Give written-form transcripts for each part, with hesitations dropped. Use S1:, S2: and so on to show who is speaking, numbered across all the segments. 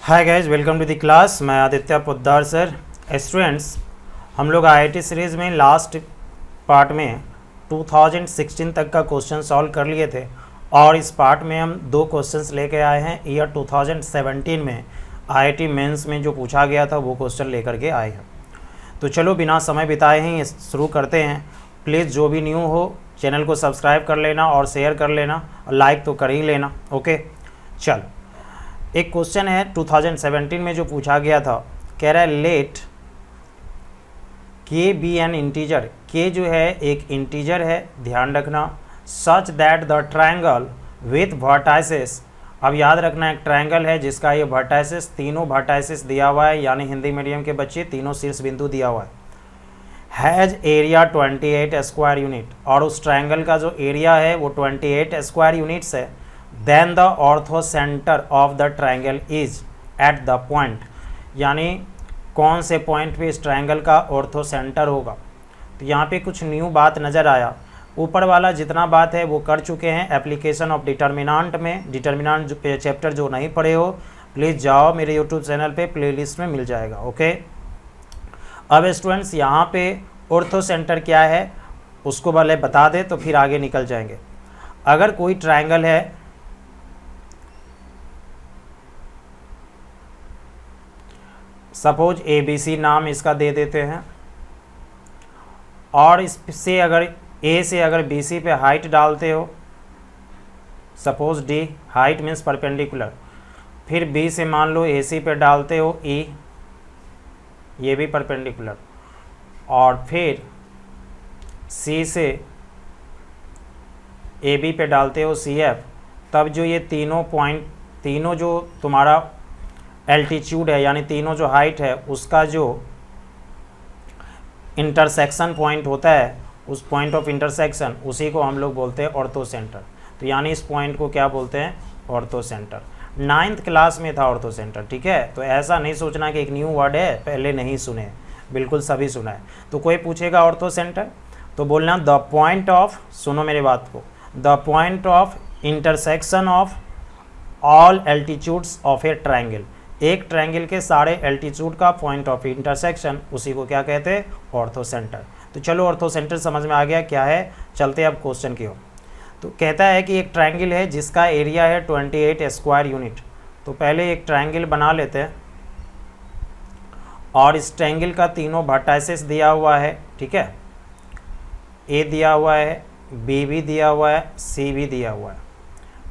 S1: Hi guys, welcome to the class. मैं Aditya Poddar sir. Students, हम लोग आईआईटी सीरीज़ में लास्ट पार्ट में 2016 तक का क्वेश्चन सॉल्व कर लिए थे और इस पार्ट में हम दो क्वेश्चंस लेके आए हैं। ईयर 2017 में आईआईटी मेंस में जो पूछा गया था वो क्वेश्चन लेकर के आए हैं। तो चलो बिना समय बिताए ही शुरू करते हैं। प्लीज़ जो भी न्यू हो चैनल को सब्सक्राइब कर लेना और शेयर कर लेना और लाइक तो कर ही लेना। ओके, चलो एक क्वेश्चन है 2017 में जो पूछा गया था। कह रहा है लेट के बी एन इंटीजर। के जो है एक इंटीजर है, ध्यान रखना। Such that the triangle with vertices. अब याद रखना एक ट्रायंगल है जिसका ये वर्टाइसेस, तीनों वर्टाइसेस दिया हुआ है, यानी हिंदी मीडियम के बच्चे तीनों शीर्ष बिंदु दिया हुआ है। हैज एरिया 28 स्क्वायर यूनिट, और उस ट्रायंगल का जो एरिया है वो 28 स्क्वायर यूनिट्स है। Then the orthocentre of the triangle is at the point, यानी कौन से पॉइंट पे इस ट्रायंगल का ऑर्थो सेंटर होगा। तो यहाँ पे कुछ न्यू बात नज़र आया। ऊपर वाला जितना बात है वो कर चुके हैं एप्लीकेशन ऑफ डिटर्मिनांट में। डिटर्मिनांट चैप्टर जो नहीं पढ़े हो प्लीज़ जाओ मेरे यूट्यूब चैनल पे, प्लेलिस्ट में मिल जाएगा। ओके, अब स्टूडेंट्स यहाँ पे ऑर्थो सेंटर क्या है उसको भले बता दे तो फिर आगे निकल जाएंगे। अगर कोई ट्रायंगल है, सपोज ABC नाम इसका दे देते हैं, और इससे अगर A से अगर BC पे हाइट डालते हो, suppose D, height means perpendicular, फिर B से मान लो AC पे डालते हो E, ये भी परपेंडिकुलर, और फिर C से AB पे डालते हो CF, तब जो ये तीनों पॉइंट, तीनों जो तुम्हारा एल्टीट्यूड है यानी तीनों जो हाइट है उसका जो इंटरसेक्शन पॉइंट होता है, उस पॉइंट ऑफ इंटरसेक्शन, उसी को हम लोग बोलते हैं ऑर्थो सेंटर। तो यानी इस पॉइंट को क्या बोलते हैं, ऑर्थो सेंटर। 9th क्लास में था ऑर्थो सेंटर, ठीक है। तो ऐसा नहीं सोचना कि एक न्यू वर्ड है पहले नहीं सुने, बिल्कुल सभी सुना है। तो कोई पूछेगा ऑर्थो सेंटर तो बोलना द पॉइंट ऑफ, सुनो मेरे बात को, the point of intersection of all altitudes of A triangle. एक ट्रायंगल के सारे एल्टीट्यूड का पॉइंट ऑफ इंटरसेक्शन, उसी को क्या कहते हैं, ऑर्थो सेंटर। तो चलो ऑर्थो सेंटर समझ में आ गया क्या है। चलते अब क्वेश्चन की ओर। तो कहता है कि एक ट्रायंगल है जिसका एरिया है 28 स्क्वायर यूनिट। तो पहले एक ट्रायंगल बना लेते हैं और इस ट्रायंगल का तीनों वर्टाइसेस दिया हुआ है, ठीक है। A दिया हुआ है, B भी दिया हुआ है, C भी दिया हुआ है।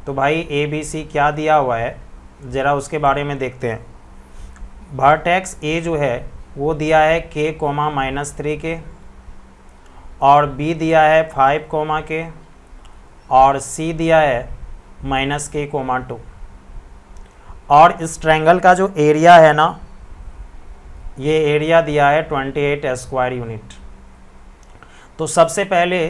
S1: तो भाई ABC क्या दिया हुआ है ज़रा उसके बारे में देखते हैं। वर्टेक्स A जो है वो दिया है K, -3 के, और B दिया है 5, के, और C दिया है -K, 2। और इस ट्रायंगल का जो एरिया है ना, ये एरिया दिया है 28 स्क्वायर यूनिट। तो सबसे पहले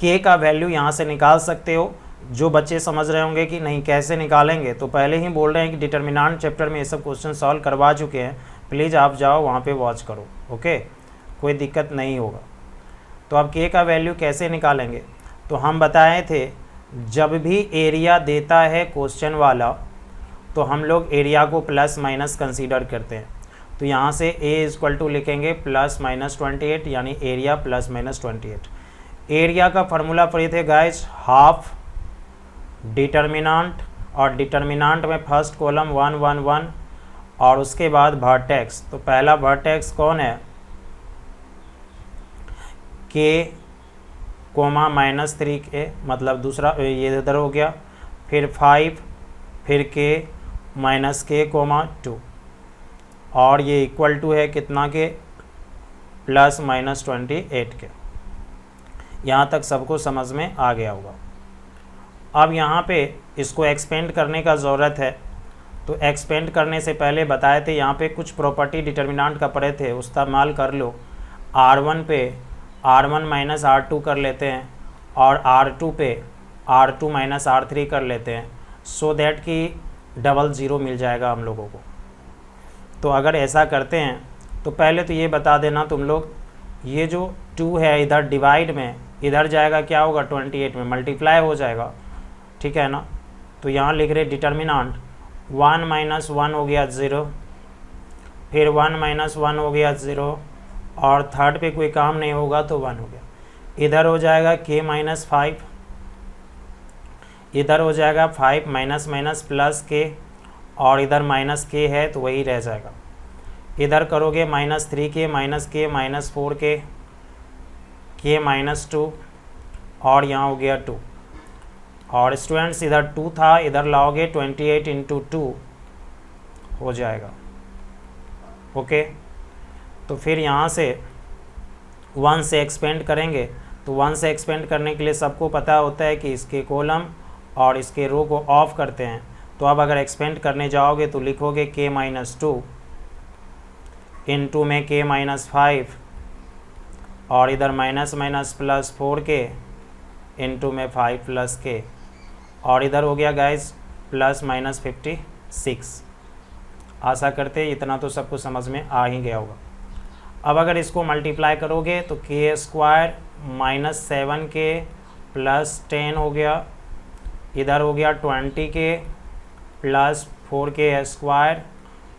S1: K का वैल्यू यहाँ से निकाल सकते हो। जो बच्चे समझ रहे होंगे कि नहीं कैसे निकालेंगे, तो पहले ही बोल रहे हैं कि डिटर्मिनांट चैप्टर में ये सब क्वेश्चन सॉल्व करवा चुके हैं, प्लीज़ आप जाओ वहाँ पे वॉच करो। ओके, कोई दिक्कत नहीं होगा। तो अब K का वैल्यू कैसे निकालेंगे, तो हम बताए थे जब भी एरिया देता है क्वेश्चन वाला तो हम लोग एरिया को प्लस माइनस कंसीडर करते हैं। तो यहाँ से A = लिखेंगे +-28, यानी एरिया +-28। एरिया का फार्मूला पढ़े थे गाइज, हाफ डिटर्मिनांट, और डिटर्मिनांट में फर्स्ट कॉलम 1 1 1, और उसके बाद वर्टेक्स। तो पहला वर्टेक्स कौन है, K, -3 के, मतलब दूसरा ये इधर हो गया, फिर 5, फिर K, -K, 2, और ये इक्वल टू है कितना के, +-28 के। यहाँ तक सबको समझ में आ गया होगा। अब यहाँ पे इसको एक्सपेंड करने का ज़रूरत है। तो एक्सपेंड करने से पहले बताए थे यहाँ पे कुछ प्रॉपर्टी डिटर्मिनांट का पढ़े थे, उसका इस्तेमाल कर लो। R1 पे R1 - R2 कर लेते हैं, और R2 पे R2 - R3 कर लेते हैं, सो दैट कि डबल ज़ीरो मिल जाएगा हम लोगों को। तो अगर ऐसा करते हैं तो पहले तो ये बता देना तुम लोग, ये जो 2 है इधर डिवाइड में, इधर जाएगा क्या होगा, 28 में मल्टीप्लाई हो जाएगा, ठीक है ना। तो यहाँ लिख रहे डिटर्मिनांट 1 माइनस 1 हो गया 0, फिर 1 माइनस 1 हो गया 0, और थर्ड पे कोई काम नहीं होगा तो 1 हो गया। इधर हो जाएगा k माइनस 5, इधर हो जाएगा 5 माइनस माइनस प्लस k, और इधर माइनस k है तो वही रह जाएगा। इधर करोगे minus 3k minus k minus 4k, k minus 2, और यहाँ हो गया 2। और स्टूडेंट्स इधर 2 था, इधर लाओगे 28 इंटू 2 हो जाएगा। ओके, तो फिर यहाँ से 1 से एक्सपेंड करेंगे, तो 1 से एक्सपेंड करने के लिए सबको पता होता है कि इसके कॉलम और इसके रो को ऑफ करते हैं। तो अब अगर एक्सपेंड करने जाओगे तो लिखोगे k माइनस 2 इंटू में k माइनस 5, और इधर minus minus plus 4k into में 5 प्लस k, और इधर हो गया गाइस प्लस माइनस 56। आशा करते इतना तो सबको समझ में आ ही गया होगा। अब अगर इसको मल्टीप्लाई करोगे तो k square minus 7k plus 10 हो गया, इधर हो गया 20k प्लस 4k स्क्वायर,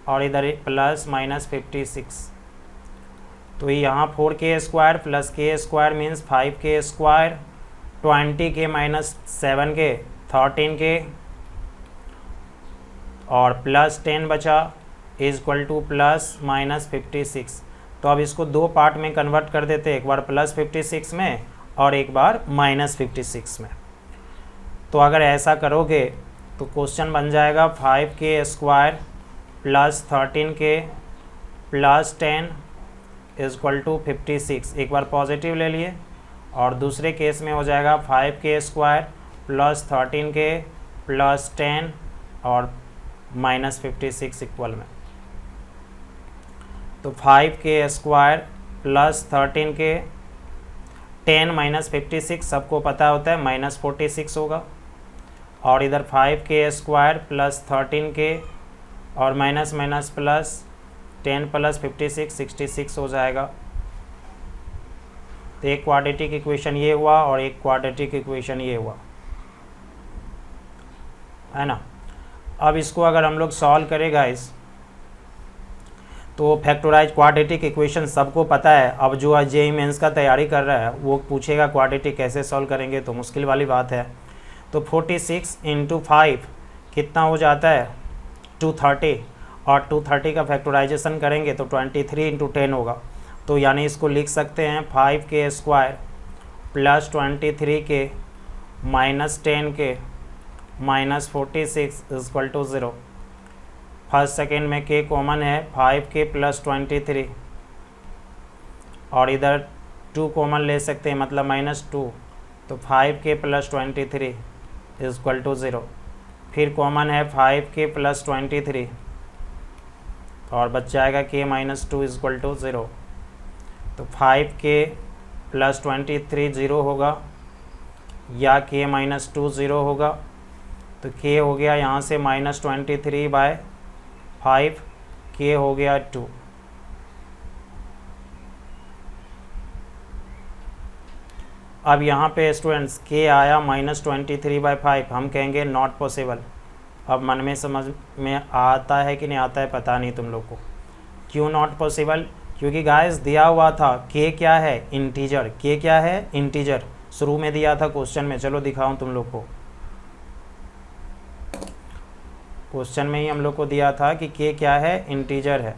S1: और इधर प्लस माइनस 56। तो यहाँ 4k square plus k square means 5k square, 20k minus 7k 13k, और प्लस 10 बचा is equal two plus minus 56। तो अब इसको दो पार्ट में कन्वर्ट कर देते, एक बार प्लस 56 में और एक बार माइनस 56 में। तो अगर ऐसा करोगे तो क्वेश्चन बन जाएगा 5k square plus 13k plus 10 is equal to 56। एक बार पॉजिटिव ले लिए, और दूसरे केस में हो जाएगा 5k square plus 13k plus 10 और माइनस 56 इक्वल में। तो 5k square plus 13k, 10 minus 56 सबको पता होता है माइनस 46 होगा, और इधर 5k स्क्वायर प्लस 13k और माइनस माइनस प्लस 10 प्लस 56 66 हो जाएगा। तो एक क्वाड्रेटिक इक्वेशन ये हुआ और एक क्वाड्रेटिक इक्वेशन ये हुआ, है ना। अब इसको अगर हम लोग सॉल्व करें गाइस, तो फैक्टराइज क्वाड्रेटिक इक्वेशन सबको पता है। अब जो आज जेईई मेंस का तैयारी कर रहा है वो पूछेगा क्वाड्रेटिक कैसे सॉल्व करेंगे, तो मुश्किल वाली बात है। तो 46 इंटू 5 कितना हो जाता है 230, और 230 का फैक्टराइजेशन करेंगे तो 23 इंटू 10 होगा। तो यानी इसको लिख सकते हैं 5k square plus 23k minus 10k minus 46 is equal to 0। First second में k कॉमन है, 5k प्लस 23, और इधर 2 कॉमन ले सकते हैं मतलब माइनस 2, तो 5k plus 23 is equal to 0। फिर कॉमन है 5k प्लस 23, और बच जाएगा k minus 2 is equal to 0। तो 5k प्लस 23 0 होगा, या k माइनस 2 0 होगा। तो k हो गया यहाँ से माइनस 23 बाय 5, k हो गया 2। अब यहाँ पे स्टूडेंट्स k आया माइनस 23 बाय 5, हम कहेंगे नॉट पॉसिबल। अब मन में समझ में आता है कि नहीं आता है पता नहीं तुम लोग को। क्यों नॉट पॉसिबल? क्योंकि गाइस दिया हुआ था k क्या है इंटीजर, k क्या है इंटीजर, शुरू में दिया था क्वेश्चन में। चलो दिखाऊं तुम लोग को, क्वेश्चन में ही हम लोग को दिया था कि k क्या है इंटीजर है।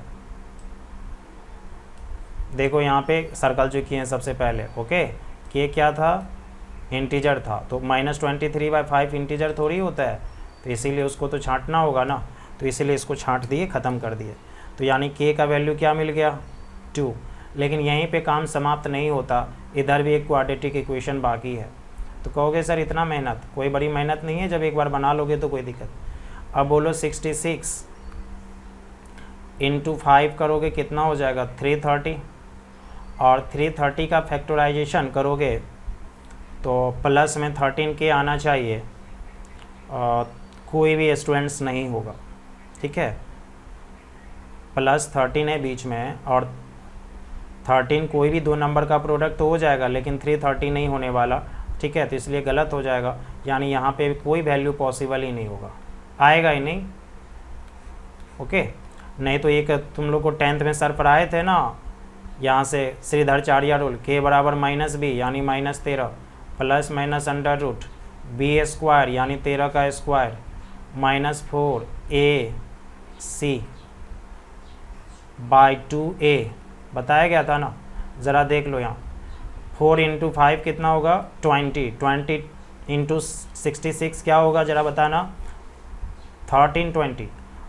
S1: देखो यहाँ पे सर्कल जो किए हैं सबसे पहले। ओके, k क्या था इंटीजर था, तो माइनस 23 बाई 5 इंटीजर थोड़ी होता है, तो इसीलिए उसको तो छांटना होगा ना, तो इसीलिए इसको छांट दिए, ख़त्म कर दिए। तो यानी k का वैल्यू क्या मिल गया 2। लेकिन यहीं पे काम समाप्त नहीं होता, इधर भी एक क्वाड्रेटिक इक्वेशन बाकी है। तो कहोगे सर इतना मेहनत, कोई बड़ी मेहनत नहीं है, जब एक बार बना लोगे तो कोई दिक्कत। अब बोलो 66 इंटू 5 करोगे कितना हो जाएगा 330, और 330 का फैक्टराइजेशन करोगे तो प्लस में 13k आना चाहिए, कोई भी स्टूडेंट्स नहीं होगा, ठीक है। प्लस 13 है बीच में, और 13 कोई भी दो नंबर का प्रोडक्ट तो हो जाएगा, लेकिन 330 नहीं होने वाला, ठीक है। तो इसलिए गलत हो जाएगा, यानी यहाँ पे कोई वैल्यू पॉसिबल ही नहीं होगा, आएगा ही नहीं। ओके। नहीं तो एक तुम लोग को 10th में सर पढ़ाए थे ना, यहाँ से श्रीधराचार्य रूल, k बराबर माइनस बी यानी -13 plus minus under root B square यानी 13 का स्क्वायर -4 AC बाई 2A बताया गया था ना। ज़रा देख लो यहाँ 4 × 5 कितना होगा 20 × 66 क्या होगा ज़रा बताना 1320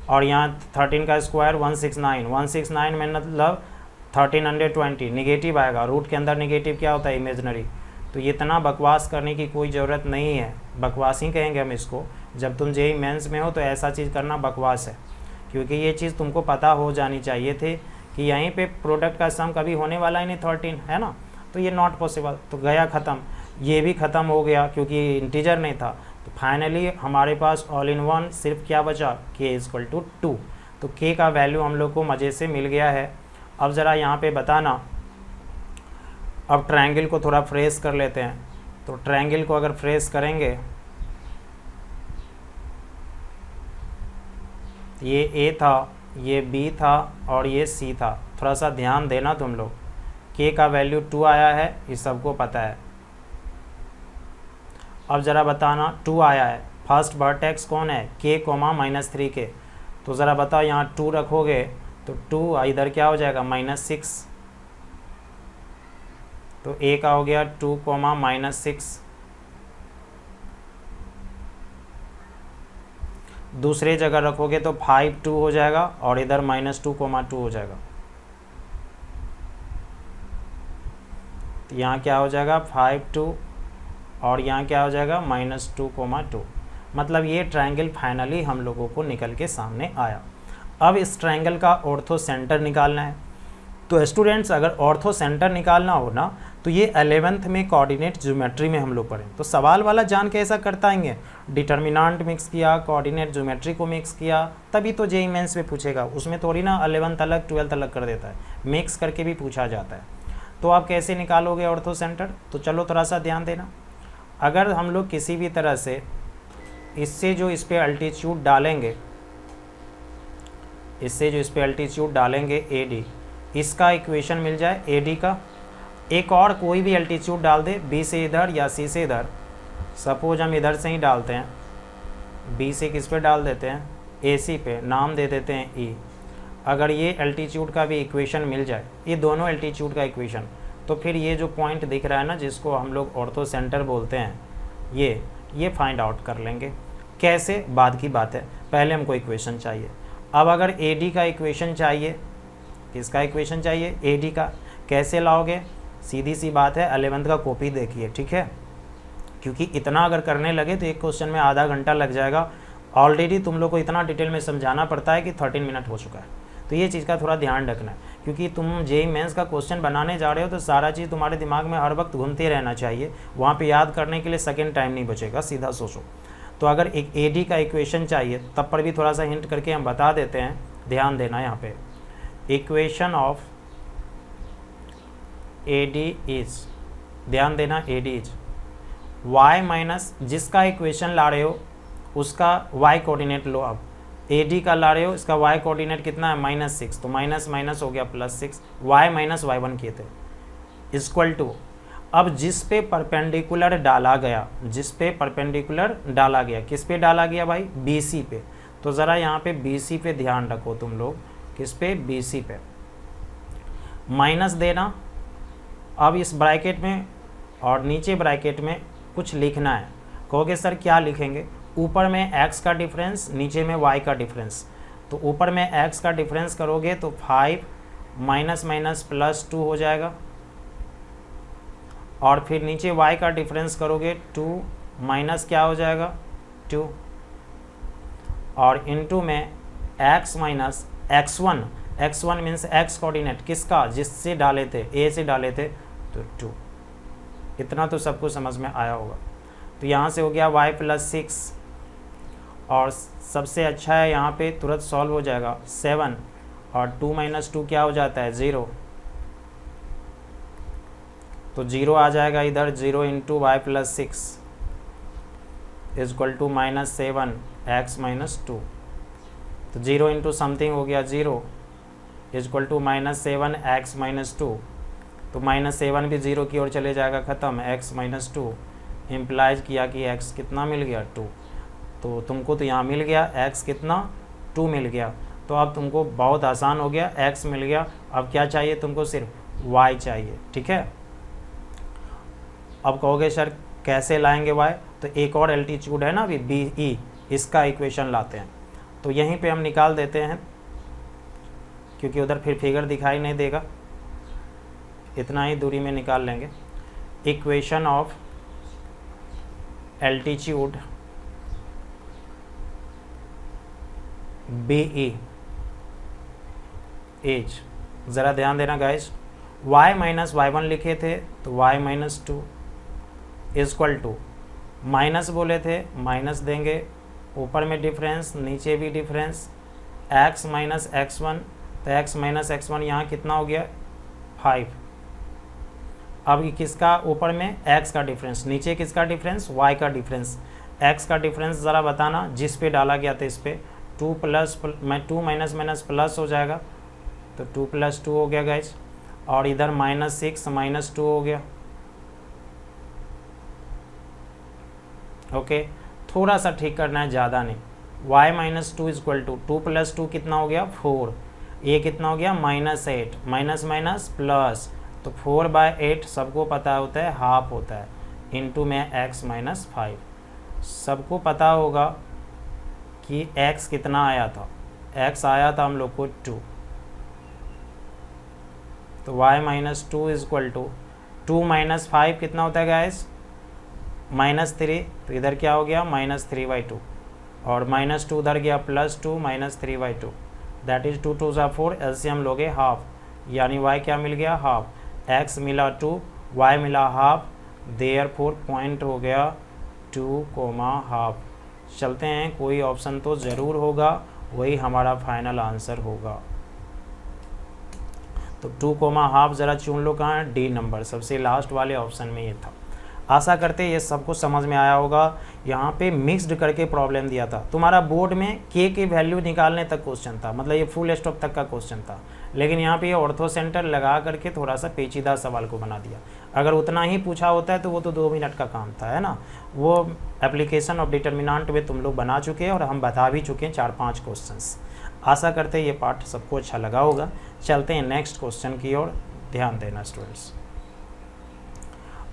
S1: और यहाँ 13 का स्क्वायर 169 में मतलब 1320 निगेटिव आएगा, रूट के अंदर निगेटिव क्या होता है इमेजनरी। तो ये इतना बकवास करने की कोई ज़रूरत नहीं है, बकवास ही कहेंगे हम इसको। जब तुम जेईई मेंस में हो तो ऐसा चीज़ करना बकवास है, क्योंकि ये चीज़ तुमको पता हो जानी चाहिए थे कि यहीं पे प्रोडक्ट का सम कभी होने वाला ही नहीं 13 है ना। तो ये नॉट पॉसिबल, तो गया ख़त्म, ये भी ख़त्म हो गया क्योंकि इंटीजर नहीं था। तो फाइनली हमारे पास ऑल इन वन सिर्फ क्या बचा k = 2। तो k का वैल्यू हम लोग को मज़े से मिल गया है। अब ज़रा यहाँ पे बताना, अब ट्रायंगल को थोड़ा फ्रेश कर लेते हैं। तो ट्रायंगल को अगर फ्रेश करेंगे, ये A था, ये B था और ये C था। थोड़ा सा ध्यान देना तुम लोग, k का वैल्यू 2 आया है, ये सबको पता है। अब ज़रा बताना 2 आया है, फर्स्ट वर्टेक्स कौन है k, -3k। तो ज़रा बताओ यहाँ 2 रखोगे तो 2 इधर क्या हो जाएगा -6, तो a का हो गया 2, -6। दूसरे जगह रखोगे तो 5, 2 हो जाएगा और इधर -2, 2 हो जाएगा। तो यहाँ क्या हो जाएगा 5, 2 और यहाँ क्या हो जाएगा -2, 2। मतलब ये ट्रायंगल फाइनली हम लोगों को निकल के सामने आया। अब इस ट्रायंगल का ऑर्थो सेंटर निकालना है। तो स्टूडेंट्स अगर ऑर्थो सेंटर निकालना हो ना तो ये 11th में कोऑर्डिनेट ज्योमेट्री में हम लोग पढ़ें। तो सवाल वाला जान के ऐसा करता आएंगे, डिटर्मिनेंट मिक्स किया, कोऑर्डिनेट ज्योमेट्री को मिक्स किया, तभी तो जेईई मेंस में पूछेगा। उसमें थोड़ी ना 11th अलग 12th अलग कर देता है, मिक्स करके भी पूछा जाता है। तो आप कैसे निकालोगे ऑर्थो सेंटर, तो चलो थोड़ा सा ध्यान देना। अगर हम लोग किसी भी तरह से इससे जो इस पर अल्टीट्यूड डालेंगे, इससे जो इस पर अल्टीट्यूड डालेंगे AD, इसका इक्वेशन मिल जाए AD का, एक और कोई भी अल्टीट्यूड डाल दे B से इधर या C से इधर। सपोज हम इधर से ही डालते हैं, B से किस पे डाल देते हैं AC पे, नाम दे देते हैं E। अगर ये अल्टीट्यूड का भी इक्वेशन मिल जाए, ये दोनों अल्टीट्यूड का इक्वेशन, तो फिर ये जो पॉइंट दिख रहा है ना जिसको हम लोग ऑर्थो सेंटर बोलते हैं, ये फाइंड आउट कर लेंगे। कैसे, बाद की बात है, पहले हमको इक्वेशन चाहिए। अब अगर AD का इक्वेशन चाहिए, किसका इक्वेशन चाहिए AD का, कैसे लाओगे, सीधी सी बात है 11th का कॉपी देखिए, ठीक है। क्योंकि इतना अगर करने लगे तो एक क्वेश्चन में आधा घंटा लग जाएगा। ऑलरेडी तुम लोग को इतना डिटेल में समझाना पड़ता है कि 13 मिनट हो चुका है। तो ये चीज़ का थोड़ा ध्यान रखना है, क्योंकि तुम जेईई मेंस का क्वेश्चन बनाने जा रहे हो तो सारा चीज़ तुम्हारे दिमाग में हर वक्त घूमते रहना चाहिए। वहाँ पे याद करने के लिए सेकेंड टाइम नहीं बचेगा, सीधा सोचो। तो अगर एक AD का इक्वेशन चाहिए तब पर भी थोड़ा सा हिंट करके हम बता देते हैं, ध्यान देना यहाँ पे। इक्वेशन ऑफ AD इज, ध्यान देना, AD इज y माइनस, जिसका इक्वेशन ला रहे हो उसका y कोऑर्डिनेट लो। अब AD का ला रहे हो, इसका y कोऑर्डिनेट कितना है -6, तो माइनस माइनस हो गया +6, y माइनस y1 किए थे, इक्वल टू, अब जिस पे परपेंडिकुलर डाला गया, जिस पे परपेंडिकुलर डाला गया, किस पे डाला गया भाई BC पे। तो ज़रा यहाँ पे BC पे ध्यान रखो तुम लोग, किस पे BC पे, माइनस देना। अब इस ब्रैकेट में और नीचे ब्रैकेट में कुछ लिखना है। कहोगे सर क्या लिखेंगे, ऊपर में x का डिफरेंस, नीचे में y का डिफरेंस। तो ऊपर में x का डिफरेंस करोगे तो 5 माइनस माइनस +2 हो जाएगा, और फिर नीचे y का डिफरेंस करोगे 2 माइनस क्या हो जाएगा 2, और इनटू में x minus x1, x1 means x coordinate किसका, जिससे डाले थे A से डाले थे, तो 2। इतना तो सबको समझ में आया होगा। तो यहाँ से हो गया y + 6, और सबसे अच्छा है यहाँ पे तुरंत सॉल्व हो जाएगा 7, और 2 - 2 क्या हो जाता है 0, तो 0 आ जाएगा इधर, 0 × y + 6 इक्वल टू -7 x - 2। तो 0 इंटू समथिंग हो गया 0 इजक्वल टू -7x-2, तो -7 भी 0 की ओर चले जाएगा, ख़त्म। x-2 इम्प्लाइज किया कि x कितना मिल गया 2, तो तुमको तो यहाँ मिल गया x कितना 2 मिल गया। तो अब तुमको बहुत आसान हो गया, x मिल गया। अब क्या चाहिए तुमको, सिर्फ y चाहिए, ठीक है। अब कहोगे सर कैसे लाएंगे y, तो एक और एल्टीट्यूड है ना अभी BE, इसका इक्वेशन लाते हैं। तो यहीं पे हम निकाल देते हैं, क्योंकि उधर फिर फिगर दिखाई नहीं देगा, इतना ही दूरी में निकाल लेंगे। Equation of altitude BE as, ज़रा ध्यान देना गाइस, y माइनस y1 लिखे थे तो y-2 इजक्वल टू, माइनस बोले थे माइनस देंगे, ऊपर में डिफरेंस नीचे भी डिफरेंस, x माइनस x1, तो x माइनस x1 यहाँ कितना हो गया 5। अब किसका ऊपर में x का डिफरेंस, नीचे किसका डिफरेंस y का डिफरेंस। x का डिफरेंस ज़रा बताना, जिस पे डाला गया था इस पे 2 प्लस 2 माइनस माइनस प्लस हो जाएगा, तो 2 + 2 हो गया गाइस, और इधर -6 - 2 हो गया। ओके, थोड़ा सा ठीक करना है, ज़्यादा नहीं। y-2 इजक्वल टू 2 + 2 कितना हो गया 4, ये कितना हो गया -8, माइनस माइनस प्लस, तो 4/8 सबको पता होता है हाफ होता है, इंटू में x-5। सबको पता होगा कि x कितना आया था, x आया था हम लोग को 2, तो y-2 इजक्वल टू 2 - 5 कितना होता है गाइस -3, तो इधर क्या हो गया -3/2, और -2 उधर गया +2 -3/2, दैट इज 2 2 ज़ा 4, एलसीएम लोगे हाफ, यानी y क्या मिल गया हाफ, x मिला 2, y मिला हाफ, देयरफॉर पॉइंट हो गया 2,½ चलते हैं, कोई ऑप्शन तो ज़रूर होगा, वही हमारा फाइनल आंसर होगा। तो 2,½ ज़रा चुन लो, कहाँ है D नंबर, सबसे लास्ट वाले ऑप्शन में ये था। आशा करते ये सबको समझ में आया होगा। यहाँ पे मिक्स्ड करके प्रॉब्लम दिया था, तुम्हारा बोर्ड में k की वैल्यू निकालने तक क्वेश्चन था, मतलब ये फुल स्टॉप तक का क्वेश्चन था, लेकिन यहाँ पे ये ऑर्थो सेंटर लगा करके थोड़ा सा पेचीदा सवाल को बना दिया। अगर उतना ही पूछा होता है तो वो तो 2 मिनट का काम था, है ना। वो एप्लीकेशन ऑफ डिटर्मिनेंट में तुम लोग बना चुके हैं और हम बता भी चुके हैं 4-5 क्वेश्चंस। आशा करते ये पार्ट सबको अच्छा लगा होगा। चलते हैं नेक्स्ट क्वेश्चन की ओर, ध्यान देना स्टूडेंट्स।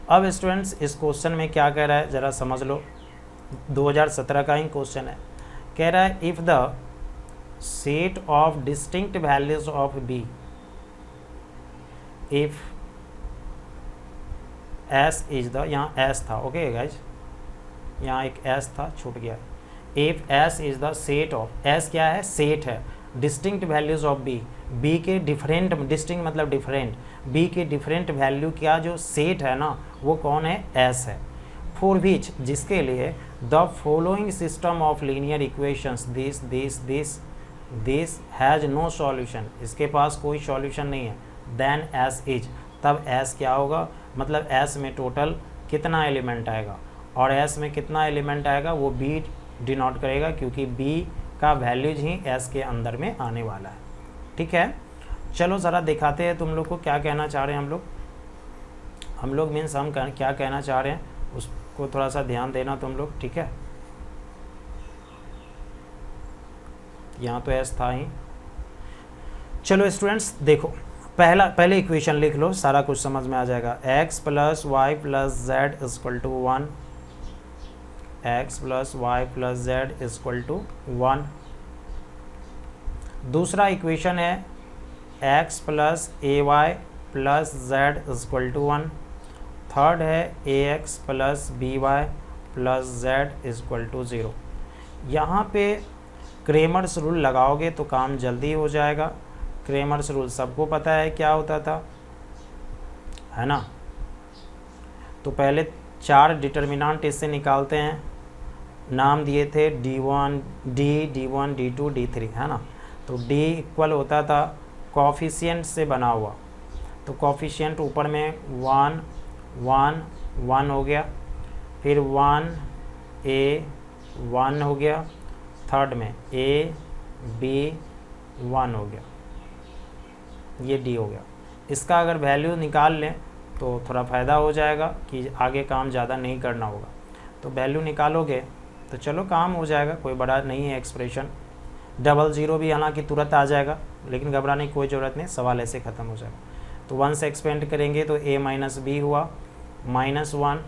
S1: अब स्टूडेंट्स इस क्वेश्चन में क्या कह रहा है ज़रा समझ लो, 2017 का ही क्वेश्चन है। कह रहा है if the set of distinct values of B, if S is the, यहाँ S था, ओके गाइज, यहाँ एक S था छूट गया। If S is the set of, S क्या है सेट है, distinct values of B, B के डिफरेंट, डिस्टिंक्ट मतलब डिफरेंट, B के डिफरेंट वैल्यू क्या जो सेट है ना वो कौन है S है। फॉर विच, जिसके लिए the following system of linear equations this has no solution, इसके पास कोई सॉल्यूशन नहीं है, देन S इज, तब S क्या होगा, मतलब S में टोटल कितना एलिमेंट आएगा, और S में कितना एलिमेंट आएगा वो B डिनोट करेगा, क्योंकि B का वैल्यूज ही S के अंदर में आने वाला है। ठीक है, चलो ज़रा दिखाते हैं तुम लोग को क्या कहना चाह रहे हैं हम लोग मीन्स हम क्या कहना चाह रहे हैं उसको थोड़ा सा ध्यान देना तुम लोग, ठीक है। यहाँ तो S था ही। चलो स्टूडेंट्स देखो, पहले इक्वेशन लिख लो, सारा कुछ समझ में आ जाएगा। x + y + z = 1, x + y + z = 1। दूसरा इक्वेशन है x + ay + z = 1। थर्ड है ax + by + z = 0। यहाँ पे क्रेमर्स रूल लगाओगे तो काम जल्दी हो जाएगा। क्रेमर्स रूल सबको पता है क्या होता था, है ना। तो पहले 4 डिटर्मिनेंट इससे निकालते हैं, नाम दिए थे D1, D2, D3, है ना। तो D इक्वल होता था कॉफिशिएंट से बना हुआ, तो कॉफिशिएंट ऊपर में 1 1 1 हो गया, फिर 1 A 1 हो गया, थर्ड में A B1 हो गया, ये D हो गया। इसका अगर वैल्यू निकाल लें तो थोड़ा फ़ायदा हो जाएगा कि आगे काम ज़्यादा नहीं करना होगा। तो वैल्यू निकालोगे तो चलो काम हो जाएगा, कोई बड़ा नहीं है एक्सप्रेशन। 00 भी हालांकि तुरंत आ जाएगा, लेकिन घबराने की कोई ज़रूरत नहीं, सवाल ऐसे ख़त्म हो जाएगा। तो 1 से एक्सपेंड करेंगे तो A माइनस बी हुआ, -1,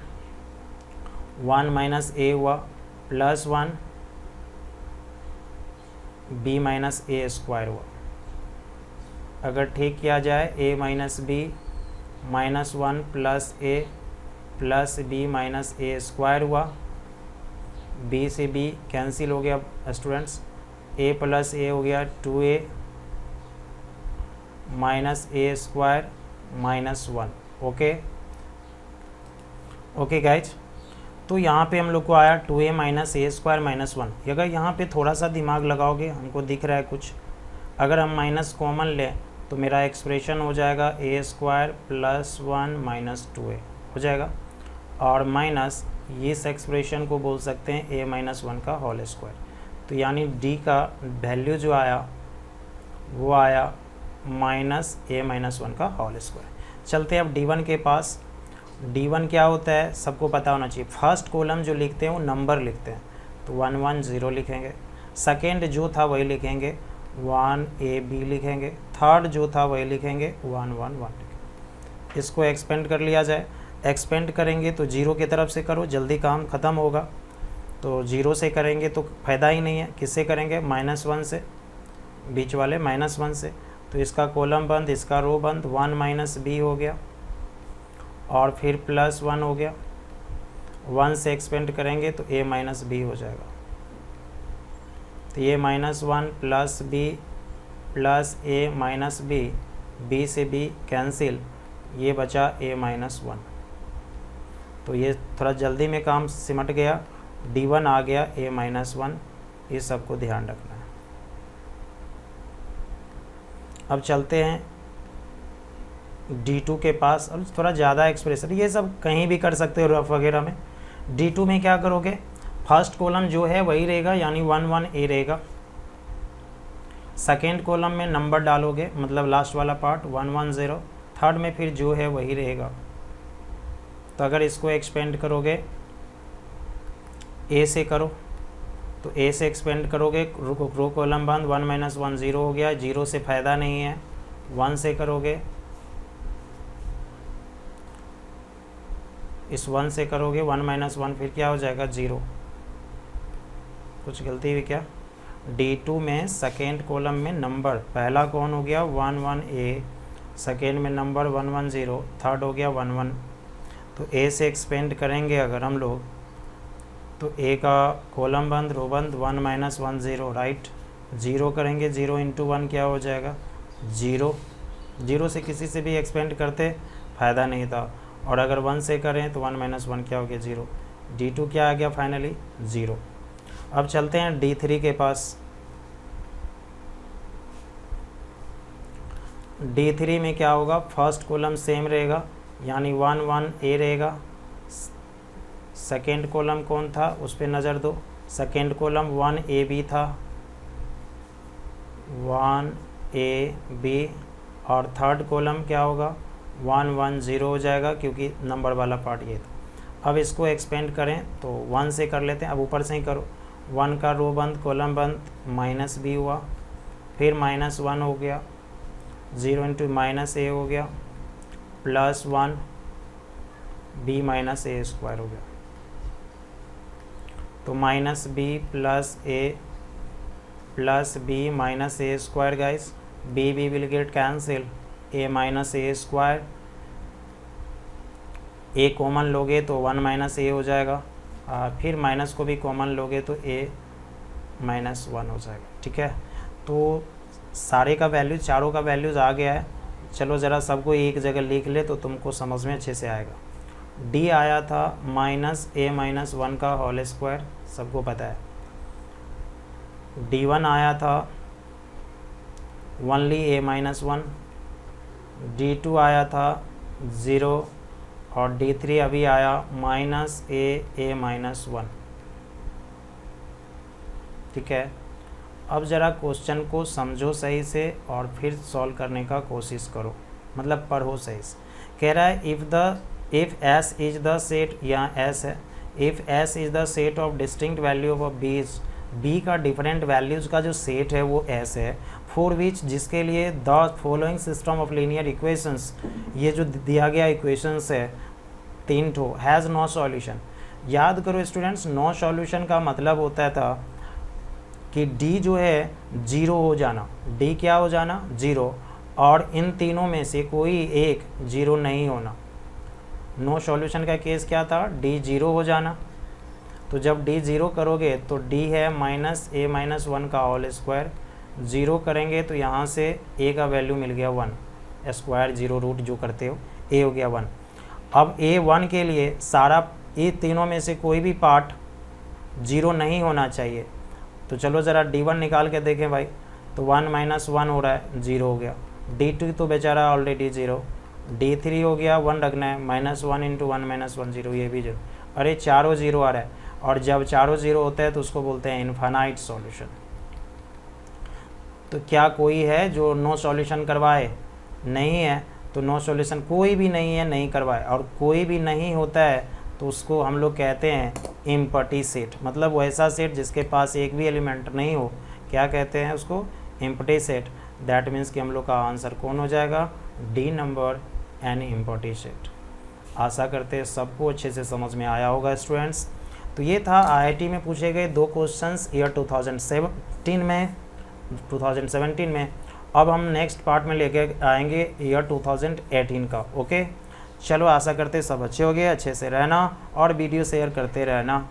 S1: 1 माइनस A हुआ, +1, B माइनस A स्क्वायर हुआ। अगर ठीक किया जाए A minus B -1 plus A plus B minus A square हुआ, B से B कैंसिल हो गया स्टूडेंट्स, A प्लस A हो गया 2A minus A square -1। Okay guys, तो यहाँ पे हम लोग को आया 2A माइनस A स्क्वायर -1। अगर यहाँ पे थोड़ा सा दिमाग लगाओगे, हमको दिख रहा है कुछ, अगर हम माइनस कॉमन लें तो मेरा एक्सप्रेशन हो जाएगा A स्क्वायर +1 माइनस 2A हो जाएगा, और माइनस इस एक्सप्रेशन को बोल सकते हैं A माइनस 1 का होल स्क्वायर। तो यानी D का वैल्यू जो आया वो आया -A माइनस 1 का होल स्क्वायर। चलते हैं अब D1 के पास। D1 क्या होता है सबको पता होना चाहिए। फर्स्ट कॉलम जो लिखते हैं वो नंबर लिखते हैं, तो 1 1 0 लिखेंगे। सेकेंड जो था वही लिखेंगे 1 A B लिखेंगे। थर्ड जो था वही लिखेंगे 1 1 1 लिखेंगे। इसको एक्सपेंड कर लिया जाए। एक्सपेंड करेंगे तो 0 की तरफ से करो, जल्दी काम ख़त्म होगा। तो 0 से करेंगे तो फ़ायदा ही नहीं है। किससे करेंगे? -1 से, बीच वाले -1 से। तो इसका कॉलम बंद, इसका रो बंद। 1 माइनस B हो गया और फिर +1 हो गया। 1 से एक्सपेंड करेंगे तो A माइनस B हो जाएगा। तो ये -1 plus B plus A minus B, B से B कैंसिल, ये बचा A माइनस 1। तो ये थोड़ा जल्दी में काम सिमट गया। D1 आ गया A माइनस 1, ये सबको ध्यान रखना है। अब चलते हैं D2 के पास। अब थोड़ा ज़्यादा एक्सप्रेशन, ये सब कहीं भी कर सकते हो रफ वगैरह में। D2 में क्या करोगे? फर्स्ट कॉलम जो है वही रहेगा, यानी 1 1 A रहेगा। सेकेंड कॉलम में नंबर डालोगे, मतलब लास्ट वाला पार्ट 1 1 0। थर्ड में फिर जो है वही रहेगा। तो अगर इसको एक्सपेंड करोगे A से करो, तो A से एक्सपेंड करोगे, रो कॉलम बंद, 1 माइनस 1 0 हो गया। 0 से फ़ायदा नहीं है। 1 से करोगे, इस 1 से करोगे, 1 माइनस 1 फिर क्या हो जाएगा? 0। कुछ गलती हुई क्या? D2 में सेकेंड कॉलम में नंबर, पहला कौन हो गया? 1 1 A, सेकेंड में नंबर 1 1 0, थर्ड हो गया 1 1। तो A से एक्सपेंड करेंगे अगर हम लोग, तो A का कॉलम बंद, रो बंद, 1 माइनस 1 0, राइट। 0 करेंगे, 0 इंटू 1 क्या हो जाएगा? 0। 0 से किसी से भी एक्सपेंड करते फ़ायदा नहीं था। और अगर 1 से करें तो 1 माइनस 1 क्या हो गया? 0। D2 क्या आ गया फाइनली? 0। अब चलते हैं D3 के पास। D3 में क्या होगा? फर्स्ट कॉलम सेम रहेगा, यानी 1 1 A रहेगा। सेकेंड कॉलम कौन था उस पर नज़र दो। सेकेंड कॉलम 1 A B था, 1 A B। और थर्ड कॉलम क्या होगा? 1 1 0 हो जाएगा, क्योंकि नंबर वाला पार्ट ये था। अब इसको एक्सपेंड करें तो 1 से कर लेते हैं। अब ऊपर से ही करो। 1 का रो बंद, कॉलम बंद, -B हुआ, फिर -1 हो गया, 0 इंटू -A हो गया, +1 B माइनस A स्क्वायर हो गया। तो -B plus A plus B minus A square guys, B will get cancel, A minus A square. A common लोगे तो 1 माइनस A हो जाएगा, फिर माइनस को भी कॉमन लोगे तो A माइनस 1 हो जाएगा। ठीक है, तो सारे का वैल्यू, चारों का वैल्यूज़ आ गया है। चलो ज़रा सबको एक जगह लिख ले तो तुमको समझ में अच्छे से आएगा। D आया था -A माइनस 1 का होल स्क्वायर, सबको पता है। D1 आया था ओनली A माइनस 1। D2 आया था 0, और D3 अभी आया -A माइनस 1। ठीक है, अब ज़रा क्वेश्चन को समझो सही से और फिर सॉल्व करने का कोशिश करो, मतलब पढ़ो सही से। कह रहा है if S is the set, यहाँ एस है, if S is the set of distinct value of B, B का डिफरेंट वैल्यूज़ का जो सेट है वो एस है, फॉर विच जिसके लिए the following system of linear equations, ये जो दिया गया इक्वेशंस है 3 ठो, हैज़ नो सॉल्यूशन। याद करो स्टूडेंट्स, नो सॉल्यूशन का मतलब होता था कि डी जो है जीरो हो जाना, डी क्या हो जाना, जीरो, और इन तीनों में से कोई एक जीरो नहीं होना। नो सॉल्यूशन का केस क्या था, डी जीरो हो जाना। तो जब डी ज़ीरो करोगे तो डी है -a-1 का होल स्क्वायर, ज़ीरो करेंगे तो यहाँ से a का वैल्यू मिल गया 1, स्क्वायर जीरो रूट जो करते हो, a हो गया 1। अब a1 के लिए सारा ये तीनों में से कोई भी पार्ट जीरो नहीं होना चाहिए। तो चलो ज़रा d1 निकाल के देखें भाई, तो 1 - 1 हो रहा है, जीरो हो गया। d2 तो बेचारा ऑलरेडी जीरो, d3 हो गया 1 रखना है, -1 × 1 - 1 जीरो, ये भी जीरो। अरे चारों जीरो आ रहा है, और जब चारों जीरो होता है तो उसको बोलते हैं इनफाइनाइट सॉल्यूशन। तो क्या कोई है जो नो सॉल्यूशन करवाए? नहीं है। तो नो सॉल्यूशन कोई भी नहीं है, नहीं करवाए, और कोई भी नहीं होता है तो उसको हम लोग कहते हैं एम्प्टी सेट, मतलब वैसा सेट जिसके पास एक भी एलिमेंट नहीं हो, क्या कहते हैं उसको, एम्प्टी सेट। दैट मीन्स कि हम लोग का आंसर कौन हो जाएगा, D number, n empty set. आशा करते हैं सबको अच्छे से समझ में आया होगा स्टूडेंट्स। तो ये था आईआईटी में पूछे गए 2 क्वेश्चंस ईयर 2017 में। अब हम नेक्स्ट पार्ट में लेके आएंगे ईयर 2018 का। ओके, चलो आशा करते सब अच्छे हो गए, अच्छे से रहना और वीडियो शेयर करते रहना।